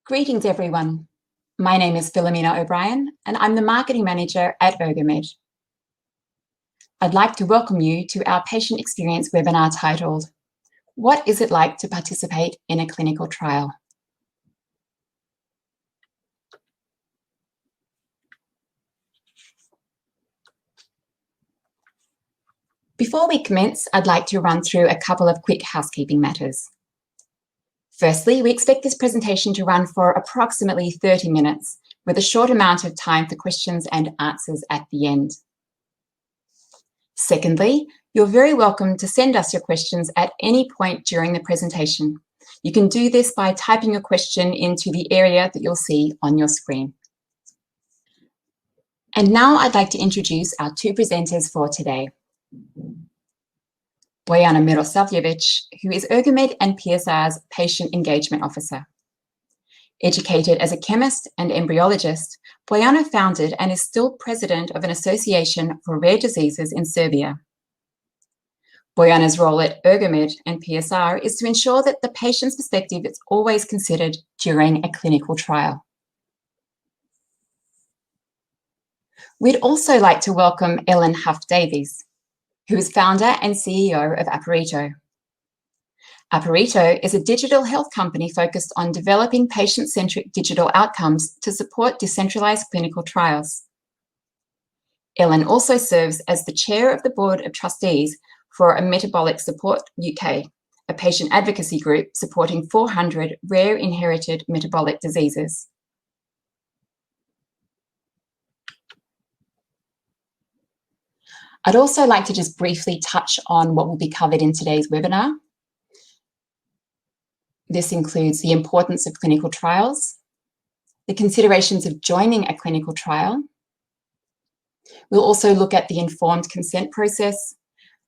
Greetings, everyone. My name is Philomena O'Brien, and I'm the Marketing Manager at ERGOMED. I'd like to welcome you to our patient experience webinar titled, What is it like to participate in a clinical trial? Before we commence, I'd like to run through a couple of quick housekeeping matters. Firstly, we expect this presentation to run for approximately 30 minutes, with a short amount of time for questions and answers at the end. Secondly, you're very welcome to send us your questions at any point during the presentation. You can do this by typing your question into the area that you'll see on your screen. And now I'd like to introduce our two presenters for today. Bojana Mirosavljevic, who is ERGOMED and PSR's Patient Engagement Officer. Educated as a chemist and embryologist, Bojana founded and is still president of an association for rare diseases in Serbia. Bojana's role at ERGOMED and PSR is to ensure that the patient's perspective is always considered during a clinical trial. We'd also like to welcome Ellen Huff-Davies, who is founder and CEO of Apparito. Apparito is a digital health company focused on developing patient-centric digital outcomes to support decentralized clinical trials. Ellen also serves as the chair of the Board of Trustees for a Metabolic Support UK, a patient advocacy group supporting 400 rare inherited metabolic diseases. I'd also like to just briefly touch on what will be covered in today's webinar. This includes the importance of clinical trials, the considerations of joining a clinical trial. We'll also look at the informed consent process,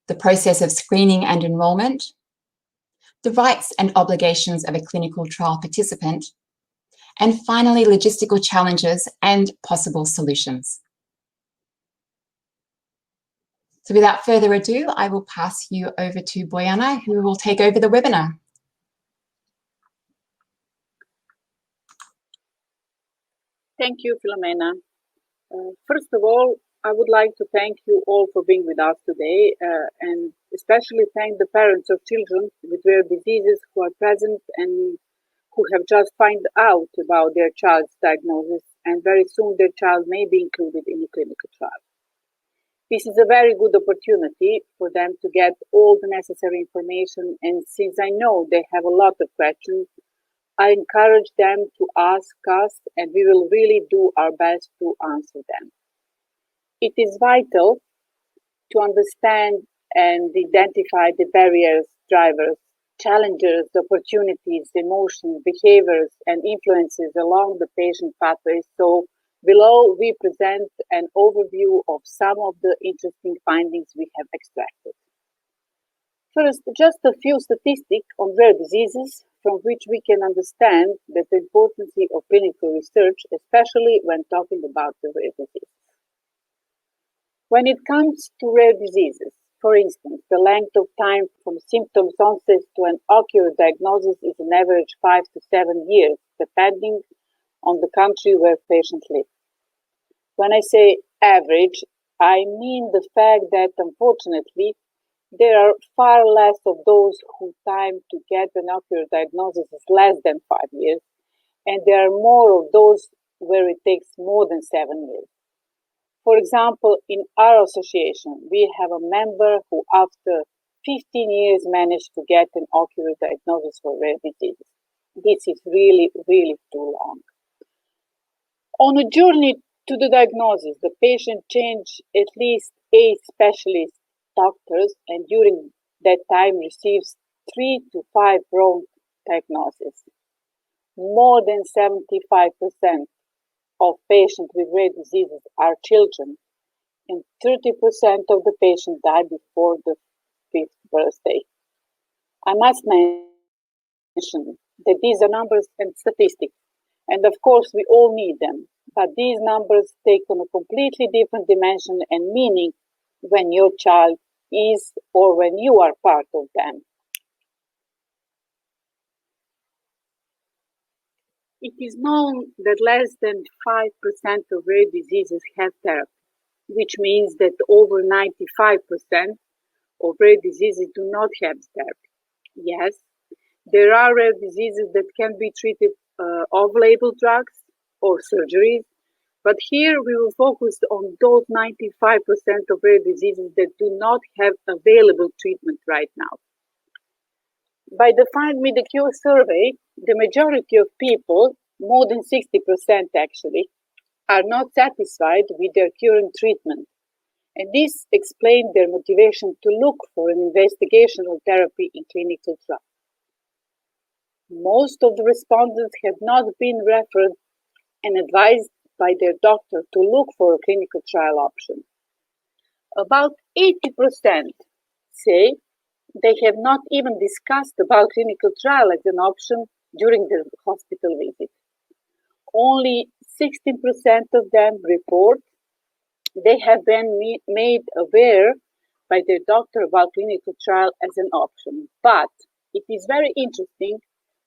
the process of screening and enrollment, the rights and obligations of a clinical trial participant, and finally, logistical challenges and possible solutions. So without further ado, I will pass you over to Bojana, who will take over the webinar. Thank you, Philomena. First of all, I would like to thank you all for being with us today, and especially thank the parents of children with rare diseases who are present and who have just found out about their child's diagnosis, and very soon their child may be included in a clinical trial. This is a very good opportunity for them to get all the necessary information, and since I know they have a lot of questions, I encourage them to ask us, and we will really do our best to answer them. It is vital to understand and identify the barriers, drivers, challenges, opportunities, emotions, behaviors, and influences along the patient pathway. So below, we present an overview of some of the interesting findings we have extracted. First, just a few statistics on rare diseases from which we can understand the importance of clinical research, especially when talking about the rare disease. When it comes to rare diseases, for instance, the length of time from symptoms onset to an accurate diagnosis is an average 5 to 7 years, depending on the country where patients live. When I say average, I mean the fact that, unfortunately, there are far less of those whose time to get an accurate diagnosis is less than 5 years, and there are more of those where it takes more than 7 years. For example, in our association, we have a member who, after 15 years, managed to get an accurate diagnosis for rare diseases. This is really, really too long. On a journey to the diagnosis, the patient changed at least 8 specialist doctors, and during that time receives 3 to 5 wrong diagnoses. More than 75% of patients with rare diseases are children, and 30% of the patients die before the 5th birthday. I must mention that these are numbers and statistics, and of course we all need them, but these numbers take on a completely different dimension and meaning when your child is or when you are part of them. It is known that less than 5% of rare diseases have therapy, which means that over 95% of rare diseases do not have therapy. Yes, there are rare diseases that can be treated off-label drugs or surgeries, but here we will focus on those 95% of rare diseases that do not have available treatment right now. By the Find Me the Cure survey, the majority of people, more than 60% actually, are not satisfied with their current treatment. And this explained their motivation to look for an investigational therapy in clinical trials. Most of the respondents have not been referred and advised by their doctor to look for a clinical trial option. About 80% say they have not even discussed about clinical trial as an option during their hospital visit. Only 16% of them report they have been made aware by their doctor about clinical trial as an option. But it is very interesting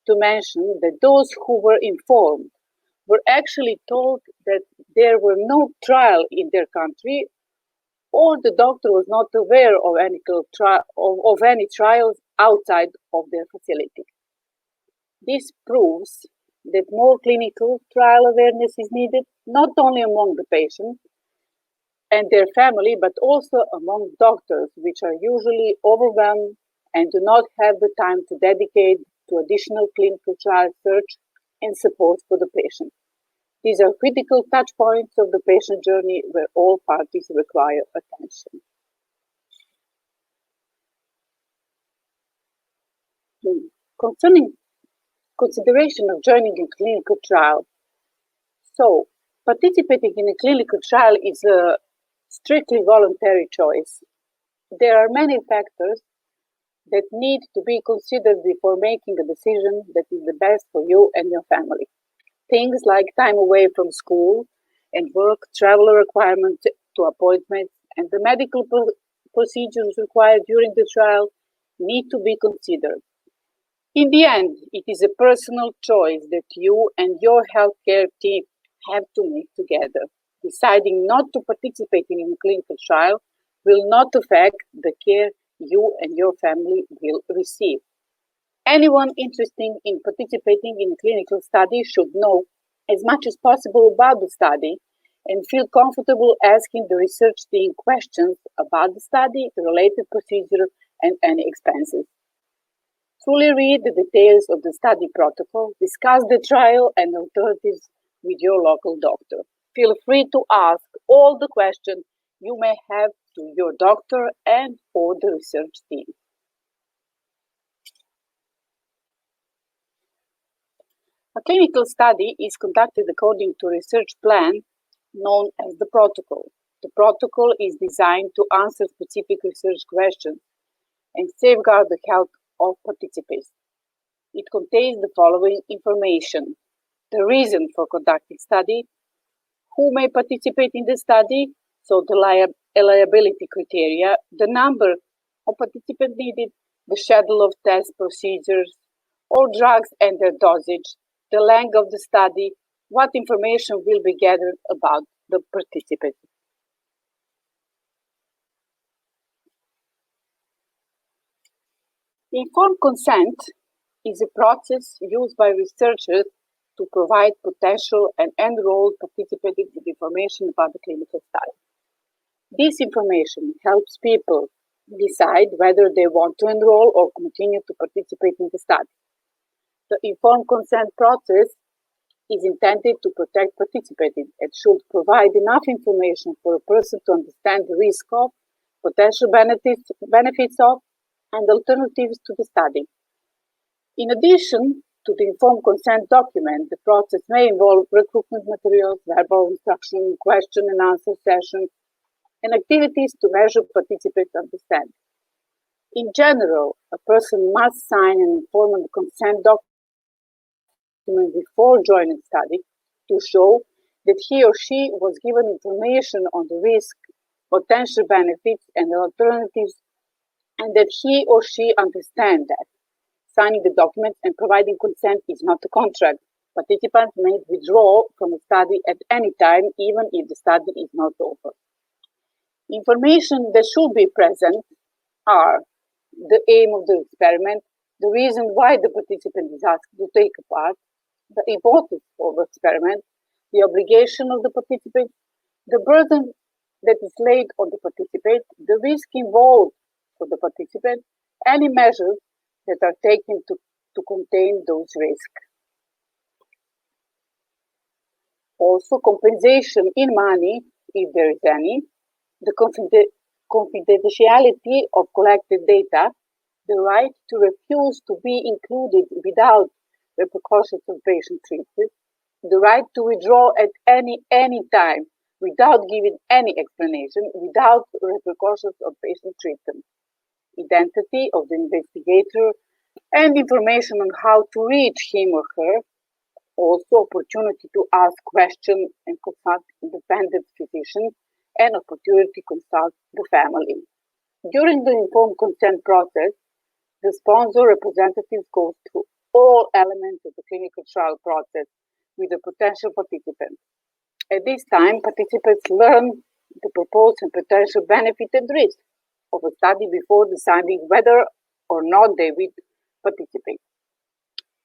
to mention that those who were informed were actually told that there were no trial in their country, or the doctor was not aware of any trials outside of their facility. This proves that more clinical trial awareness is needed, not only among the patient and their family, but also among doctors, which are usually overwhelmed and do not have the time to dedicate to additional clinical trial research and support for the patient. These are critical touch points of the patient journey where all parties require attention. Concerning consideration of joining a clinical trial. So, participating in a clinical trial is a strictly voluntary choice. There are many factors that need to be considered before making a decision that is the best for you and your family. Things like time away from school and work, travel requirements to appointments, and the medical procedures required during the trial need to be considered. In the end, it is a personal choice that you and your healthcare team have to make together. Deciding not to participate in a clinical trial will not affect the care you and your family will receive. Anyone interested in participating in a clinical study should know as much as possible about the study and feel comfortable asking the research team questions about the study, the related procedure, and any expenses. Fully read the details of the study protocol, discuss the trial and alternatives with your local doctor. Feel free to ask all the questions you may have to your doctor and or the research team. A clinical study is conducted according to a research plan known as the protocol. The protocol is designed to answer specific research questions and safeguard the health of participants. It contains the following information: the reason for conducting study, who may participate in the study, so the liability criteria, the number of participants needed, the schedule of test procedures or drugs and their dosage, the length of the study, what information will be gathered about the participants. Informed consent is a process used by researchers to provide potential and enrolled participants with information about the clinical study. This information helps people decide whether they want to enroll or continue to participate in the study. The informed consent process is intended to protect participants and should provide enough information for a person to understand the risk of, potential benefits of, and alternatives to the study. In addition to the informed consent document, the process may involve recruitment materials, verbal instruction, question and answer sessions, and activities to measure participants' understanding. In general, a person must sign an informed consent document before joining the study to show that he or she was given information on the risk, potential benefits, and alternatives, and that he or she understands that. Signing the document and providing consent is not a contract, Participants may withdraw from a study at any time, even if the study is not over. Information that should be present are the aim of the experiment, the reason why the participant is asked to take part, the importance of the experiment, the obligation of the participant, the burden that is laid on the participant, the risk involved for the participant, any measures that are taken to contain those risks. Also, compensation in money, if there is any, the confidentiality of collected data, the right to refuse to be included without repercussions of patient treatment, the right to withdraw at any time without giving any explanation, without repercussions of patient treatment, identity of the investigator, and information on how to reach him or her, also opportunity to ask questions and consult independent physicians, and opportunity to consult the family. During the informed consent process, the sponsor representatives go through all elements of the clinical trial process with the potential participants. At this time, participants learn the proposed and potential benefit and risk of a study before deciding whether or not they will participate.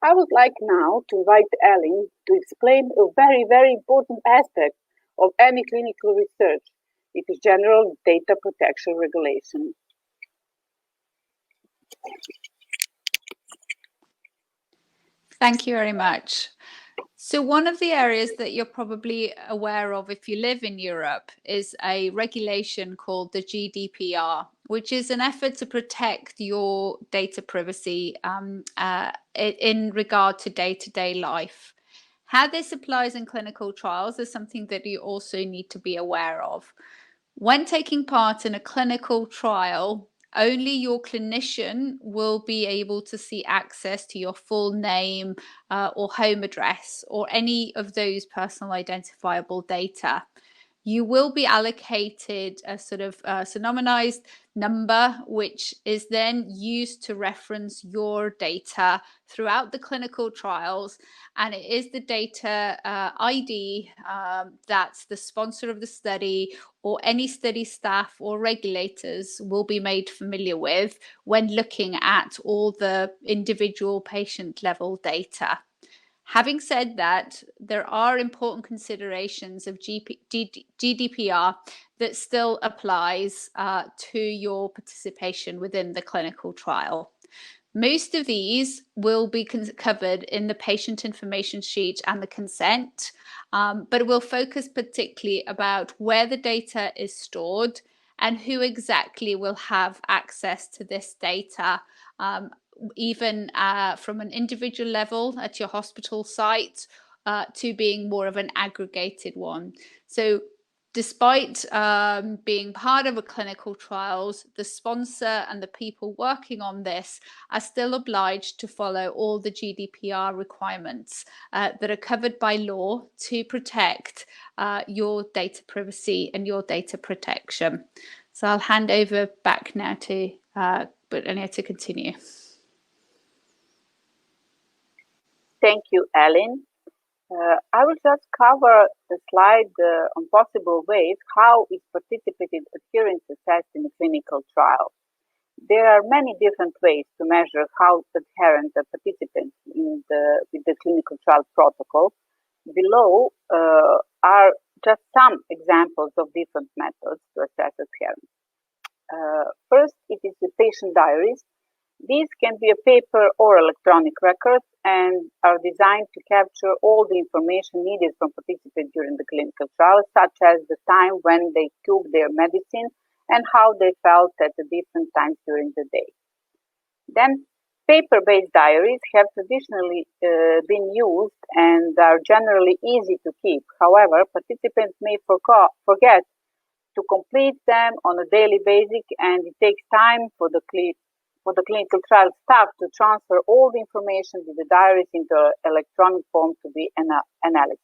I would like now to invite Ellen to explain a very, very important aspect of any clinical research. It is General Data Protection Regulation. Thank you very much. So one of the areas that you're probably aware of if you live in Europe is a regulation called the GDPR, which is an effort to protect your data privacy in regard to day-to-day life. How this applies in clinical trials is something that you also need to be aware of. When taking part in a clinical trial, only your clinician will be able to see access to your full name or home address or any of those personal identifiable data. You will be allocated a sort of pseudonymized number, which is then used to reference your data throughout the clinical trials. And it is the data ID that the sponsor of the study or any study staff or regulators will be made familiar with when looking at all the individual patient level data. Having said that, there are important considerations of GDPR that still applies to your participation within the clinical trial. Most of these will be covered in the patient information sheet and the consent, but it will focus particularly about where the data is stored and who exactly will have access to this data, even from an individual level at your hospital site to being more of an aggregated one. So despite being part of a clinical trials, the sponsor and the people working on this are still obliged to follow all the GDPR requirements that are covered by law to protect your data privacy and your data protection. So I'll hand over back now to Brittany to continue. Thank you, Ellen. I will just cover the slide on possible ways how is participating adherence assessed in a clinical trial. There are many different ways to measure how adherent the participants with the clinical trial protocol. Below are just some examples of different methods to assess adherence. First, it is the patient diaries. These can be a paper or electronic record and are designed to capture all the information needed from participants during the clinical trial, such as the time when they took their medicine and how they felt at the different times during the day. Then, paper-based diaries have traditionally been used and are generally easy to keep. However, participants may forget to complete them on a daily basis, and it takes time for the clinical trial staff to transfer all the information with the diaries into electronic form to be analyzed.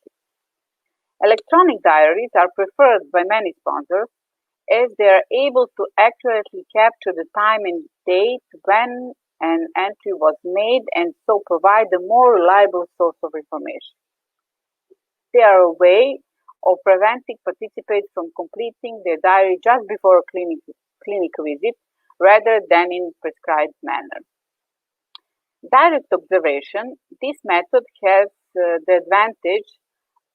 Electronic diaries are preferred by many sponsors as they are able to accurately capture the time and date when an entry was made and so provide a more reliable source of information. They are a way of preventing participants from completing their diary just before a clinic visit rather than in prescribed manner. Direct observation, this method has the advantage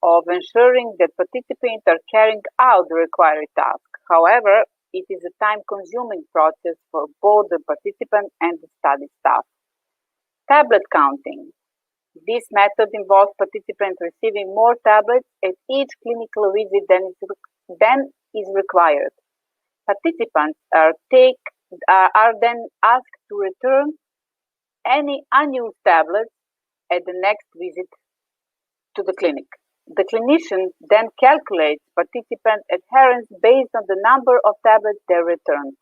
of ensuring that participants are carrying out the required task. However, it is a time-consuming process for both the participant and the study staff. Tablet counting. This method involves participants receiving more tablets at each clinical visit than is required. Participants are then asked to return any unused tablets at the next visit to the clinic. The clinician then calculates participant adherence based on the number of tablets they returned.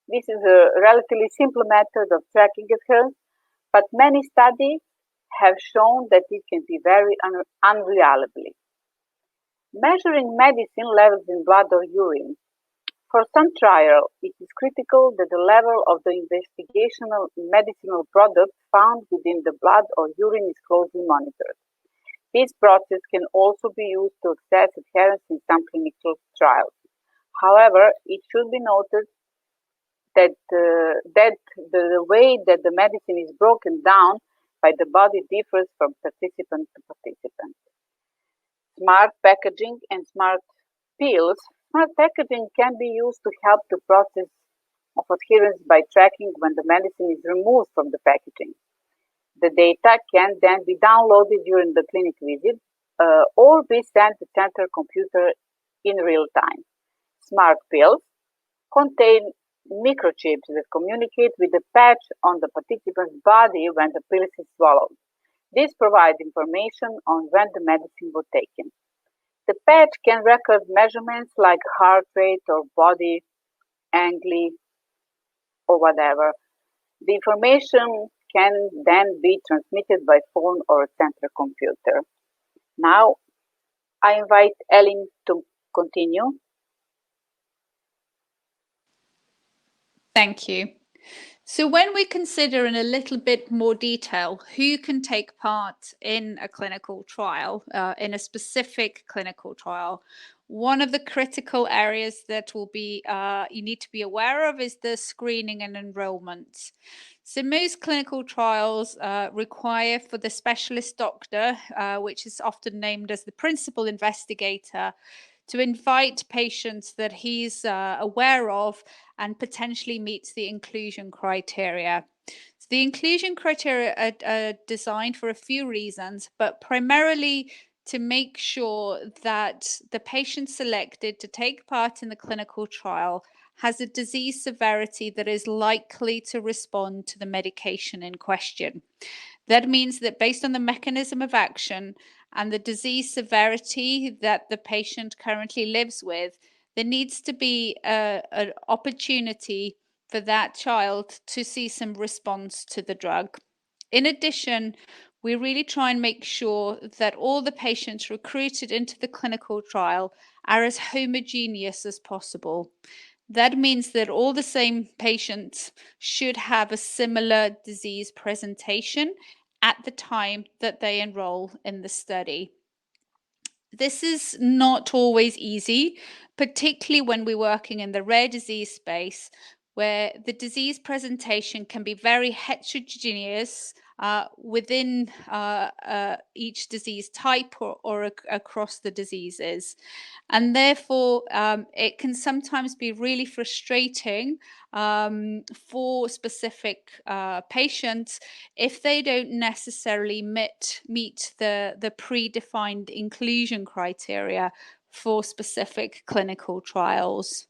This is a relatively simple method of tracking adherence, but many studies have shown that it can be very unreliably. Measuring medicine levels in blood or urine. For some trials, it is critical that the level of the investigational medicinal product found within the blood or urine is closely monitored. This process can also be used to assess adherence in some clinical trials. However, it should be noted that the way that the medicine is broken down by the body differs from participant to participant. Smart packaging and smart pills. Smart packaging can be used to help the process of adherence by tracking when the medicine is removed from the packaging. The data can then be downloaded during the clinic visit or be sent to center computer in real time. Smart pills contain microchips that communicate with the patch on the participant's body when the pill is swallowed. This provides information on when the medicine was taken. The patch can record measurements like heart rate or body angle or whatever. The information can then be transmitted by phone or a center computer. Now, I invite Ellen to continue. Thank you. So when we consider in a little bit more detail who can take part in a clinical trial, in a specific clinical trial, one of the critical areas that will be you need to be aware of is the screening and enrollment. So most clinical trials require for the specialist doctor, which is often named as the principal investigator, to invite patients that he's aware of and potentially meets the inclusion criteria. So the inclusion criteria are designed for a few reasons, but primarily to make sure that the patient selected to take part in the clinical trial has a disease severity that is likely to respond to the medication in question. That means that based on the mechanism of action and the disease severity that the patient currently lives with, there needs to be an opportunity for that child to see some response to the drug. In addition, we really try and make sure that all the patients recruited into the clinical trial are as homogeneous as possible. That means that all the same patients should have a similar disease presentation at the time that they enroll in the study. This is not always easy, particularly when we're working in the rare disease space, where the disease presentation can be very heterogeneous within each disease type or across the diseases. And therefore, it can sometimes be really frustrating for specific patients if they don't necessarily meet the predefined inclusion criteria for specific clinical trials.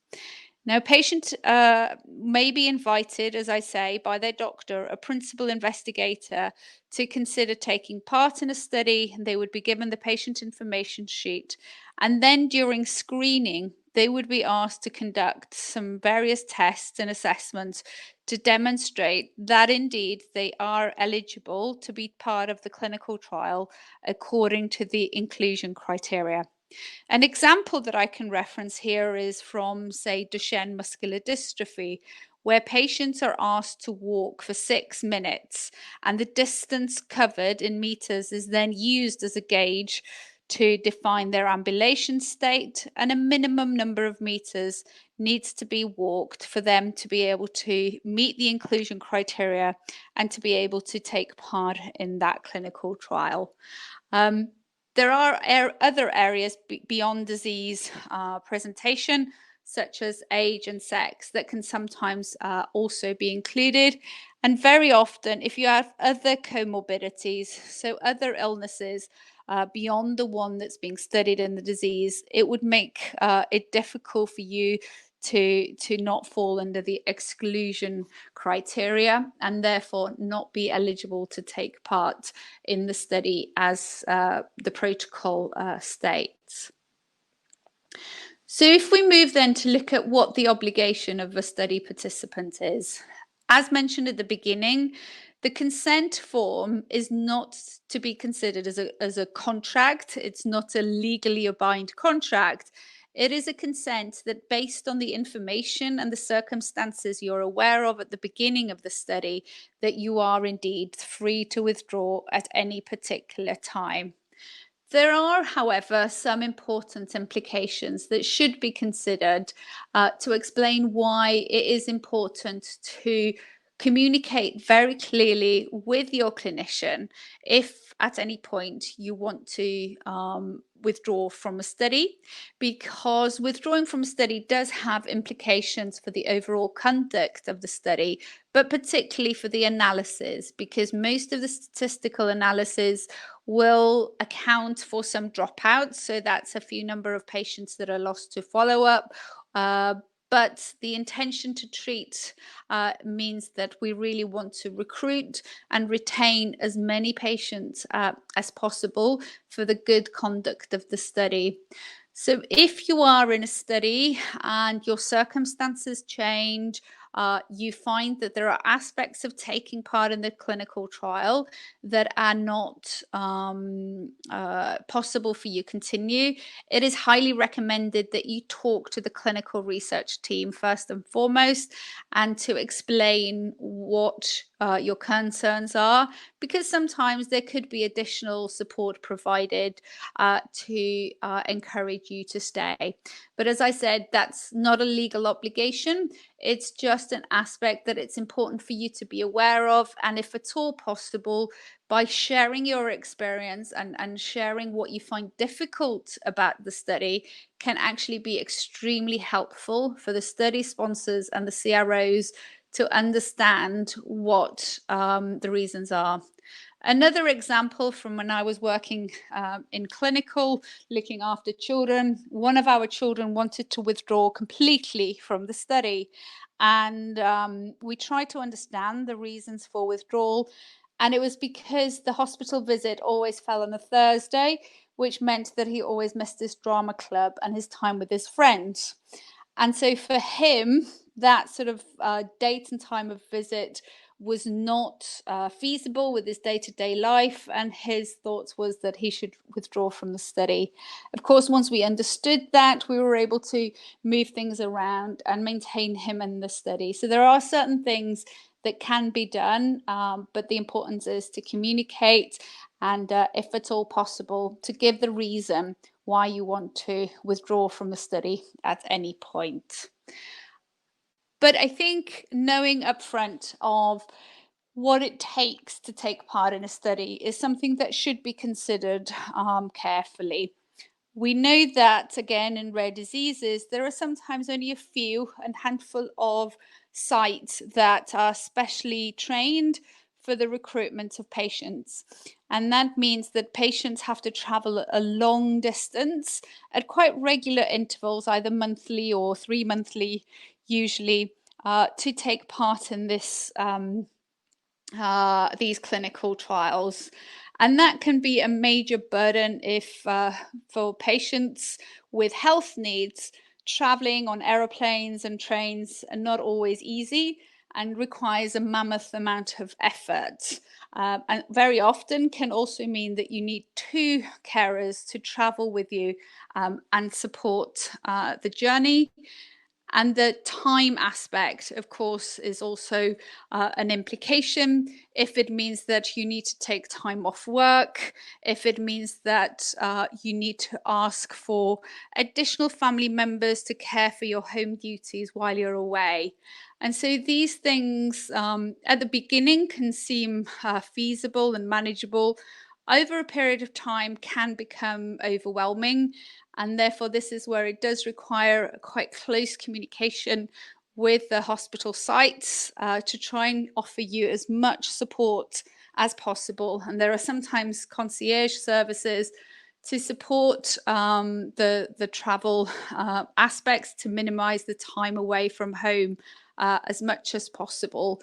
Now, patient may be invited, as I say, by their doctor, a principal investigator, to consider taking part in a study. They would be given the patient information sheet. And then during screening, they would be asked to conduct some various tests and assessments to demonstrate that indeed they are eligible to be part of the clinical trial according to the inclusion criteria. An example that I can reference here is from, say, Duchenne muscular dystrophy, where patients are asked to walk for 6 minutes, and the distance covered in meters is then used as a gauge to define their ambulation state, and a minimum number of meters needs to be walked for them to be able to meet the inclusion criteria and to be able to take part in that clinical trial. There are other areas beyond disease presentation, such as age and sex, that can sometimes also be included. And very often, if you have other comorbidities, so other illnesses beyond the one that's being studied in the disease, it would make it difficult for you to not fall under the exclusion criteria and therefore not be eligible to take part in the study as the protocol states. So if we move then to look at what the obligation of a study participant is, as mentioned at the beginning, the consent form is not to be considered as a contract. It's not a legally bound contract. It is a consent that, based on the information and the circumstances you're aware of at the beginning of the study, that you are indeed free to withdraw at any particular time. There are, however, some important implications that should be considered to explain why it is important to communicate very clearly with your clinician if at any point you want to withdraw from a study, because withdrawing from a study does have implications for the overall conduct of the study, but particularly for the analysis, because most of the statistical analysis will account for some dropouts. So that's a few number of patients that are lost to follow-up. But the intention to treat means that we really want to recruit and retain as many patients as possible for the good conduct of the study. So if you are in a study and your circumstances change, you find that there are aspects of taking part in the clinical trial that are not possible for you to continue, it is highly recommended that you talk to the clinical research team first and foremost, and to explain what your concerns are, because sometimes there could be additional support provided to encourage you to stay. But as I said, that's not a legal obligation. It's just an aspect that it's important for you to be aware of. And if at all possible, by sharing your experience and sharing what you find difficult about the study, can actually be extremely helpful for the study sponsors and the CROs to understand what the reasons are. Another example from when I was working in clinical, looking after children, one of our children wanted to withdraw completely from the study. And we tried to understand the reasons for withdrawal. And it was because the hospital visit always fell on a Thursday, which meant that he always missed his drama club and his time with his friends. And so for him, that sort of date and time of visit was not feasible with his day-to-day life, and his thoughts was that he should withdraw from the study. Of course, once we understood that, we were able to move things around and maintain him in the study. So there are certain things that can be done, but the importance is to communicate and, if at all possible, to give the reason why you want to withdraw from the study at any point. But I think knowing upfront of what it takes to take part in a study is something that should be considered carefully. We know that, again, in rare diseases, there are sometimes only a handful of sites that are specially trained for the recruitment of patients. And that means that patients have to travel a long distance at quite regular intervals, either monthly or 3 monthly, usually, to take part in these clinical trials. And that can be a major burden if for patients with health needs. Traveling on aeroplanes and trains are not always easy and requires a mammoth amount of effort. And very often can also mean that you need 2 carers to travel with you and support the journey. And the time aspect, of course, is also an implication. If it means that you need to take time off work, if it means that you need to ask for additional family members to care for your home duties while you're away. And so these things at the beginning can seem feasible and manageable. Over a period of time can become overwhelming. And therefore, this is where it does require quite close communication with the hospital sites to try and offer you as much support as possible. And there are sometimes concierge services to support the travel aspects to minimize the time away from home as much as possible.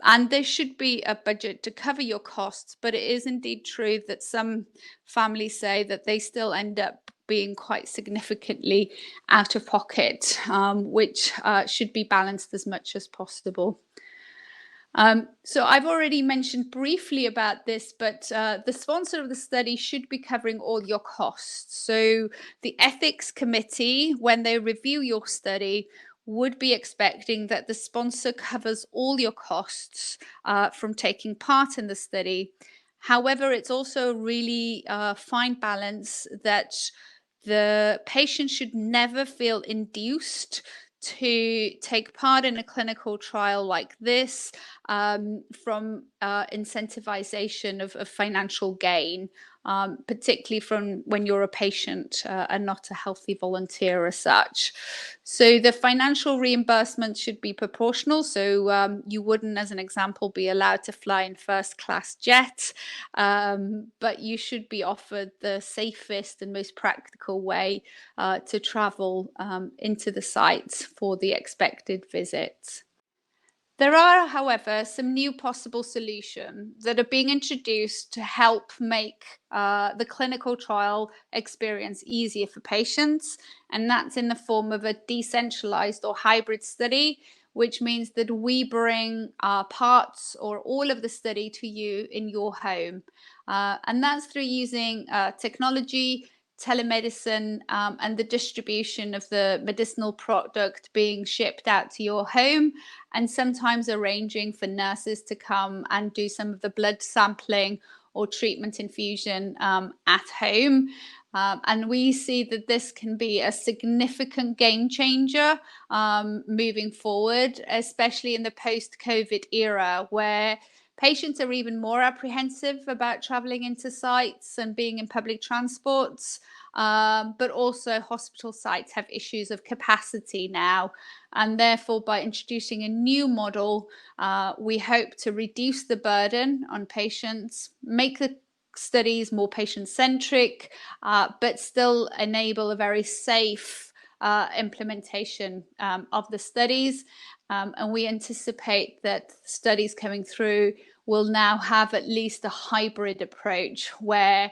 And there should be a budget to cover your costs, but it is indeed true that some families say that they still end up being quite significantly out of pocket, which should be balanced as much as possible. So I've already mentioned briefly about this, but the sponsor of the study should be covering all your costs. So the ethics committee, when they review your study, would be expecting that the sponsor covers all your costs from taking part in the study. However, it's also a really fine balance that the patient should never feel induced to take part in a clinical trial like this from incentivization of financial gain, particularly from when you're a patient and not a healthy volunteer as such. So the financial reimbursement should be proportional. So you wouldn't, as an example, be allowed to fly in first class jet, but you should be offered the safest and most practical way to travel into the sites for the expected visits. There are, however, some new possible solutions that are being introduced to help make the clinical trial experience easier for patients, and that's in the form of a decentralized or hybrid study, which means that we bring parts or all of the study to you in your home. And that's through using technology, telemedicine, and the distribution of the medicinal product being shipped out to your home, and sometimes arranging for nurses to come and do some of the blood sampling or treatment infusion at home. And we see that this can be a significant game changer moving forward, especially in the post-COVID era, where patients are even more apprehensive about traveling into sites and being in public transports. But also hospital sites have issues of capacity now. And therefore, by introducing a new model, we hope to reduce the burden on patients, make the studies more patient-centric, but still enable a very safe implementation of the studies. And we anticipate that studies coming through will now have at least a hybrid approach where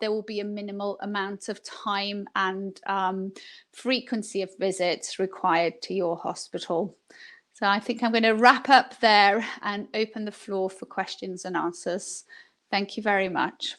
there will be a minimal amount of time and frequency of visits required to your hospital. So I think I'm going to wrap up there and open the floor for questions and answers. Thank you very much.